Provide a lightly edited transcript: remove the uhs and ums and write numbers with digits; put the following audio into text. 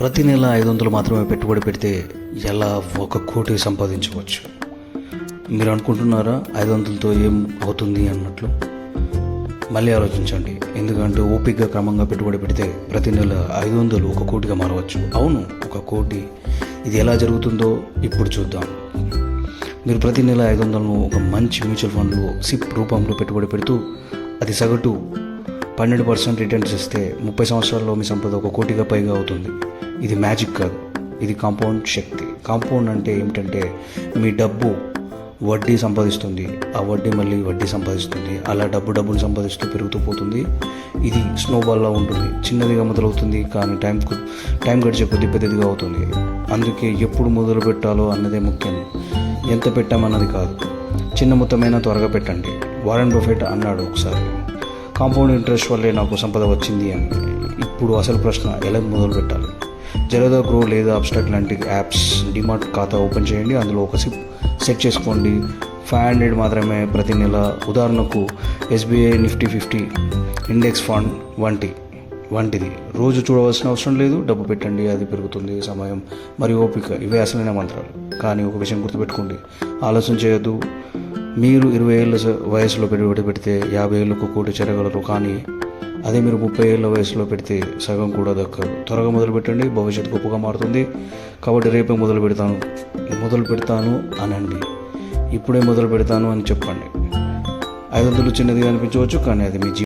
ప్రతి నెల 500 మాత్రమే పెట్టుబడి పెడితే ఎలా 1,00,00,000 సంపాదించవచ్చు? మీరు అనుకుంటున్నారా 500తో ఏం అవుతుంది అన్నట్లు? మళ్ళీ ఆలోచించండి. ఎందుకంటే ఓపికగా క్రమంగా పెట్టుబడి పెడితే ప్రతి నెల 500 1,00,00,000గా మారవచ్చు. అవును, 1,00,00,000. ఇది ఎలా జరుగుతుందో ఇప్పుడు చూద్దాం. మీరు ప్రతి నెల 500ను ఒక మంచి మ్యూచువల్ ఫండ్లో సిప్ రూపంలో పెట్టుబడి పెడుతూ అది సగటు 12% రిటర్న్స్ ఇస్తే 30 సంవత్సరాల్లో మీ సంపద 1,00,00,000గా పైగా అవుతుంది. ఇది మ్యాజిక్ కాదు, ఇది కాంపౌండ్ శక్తి. కాంపౌండ్ అంటే ఏమిటంటే మీ డబ్బు వడ్డీ సంపాదిస్తుంది, ఆ వడ్డీ మళ్ళీ వడ్డీ సంపాదిస్తుంది, అలా డబ్బును సంపాదిస్తూ పెరుగుతూ పోతుంది. ఇది స్నోబాల్లా ఉంటుంది. చిన్నదిగా మొదలవుతుంది, కానీ టైం గడిచే కొద్ది పెద్దదిగా అవుతుంది. అందుకే ఎప్పుడు మొదలు పెట్టాలో అన్నదే ముఖ్యం, ఎంత పెట్టామన్నది కాదు. చిన్న మొత్తమైనా త్వరగా పెట్టండి. వారెన్ బఫెట్ అన్నాడు ఒకసారి, కాంపౌండ్ ఇంట్రెస్ట్ వల్లే నాకు సంపద వచ్చింది అని. ఇప్పుడు అసలు ప్రశ్న, ఎలా మొదలు పెట్టాలి? జరోదా గ్రో లేదా అబ్స్ట్రాక్ట్ లాంటి యాప్స్ డిమాట్ ఖాతా ఓపెన్ చేయండి. అందులో ఒక సిప్ సెట్ చేసుకోండి. 500 మాత్రమే ప్రతి నెల. ఉదాహరణకు SBI నిఫ్టీ 50 ఇండెక్స్ ఫండ్ వంటిది. రోజు చూడవలసిన అవసరం లేదు. డబ్బు పెట్టండి, అది పెరుగుతుంది. సమయం మరియు ఓపిక, ఇవే అసలైన మంత్రాలు. కానీ ఒక విషయం గుర్తుపెట్టుకోండి, ఆలోచన చేయొద్దు. మీరు 20 ఏళ్ళ వయసులో పెట్టుబడి పెడితే 50 ఏళ్ళకు 1,00,00,000 చేరగలరు. కానీ అదే మీరు 30 ఏళ్ళ వయసులో పెడితే సగం కూడా దక్కదు. త్వరగా మొదలు పెట్టండి, భవిష్యత్తు గొప్పగా మారుతుంది. కాబట్టి రేపే మొదలు పెడతాను అనండి. ఇప్పుడే మొదలు పెడతాను అని చెప్పండి. 500 చిన్నదిగా అనిపించవచ్చు, కానీ అది మీ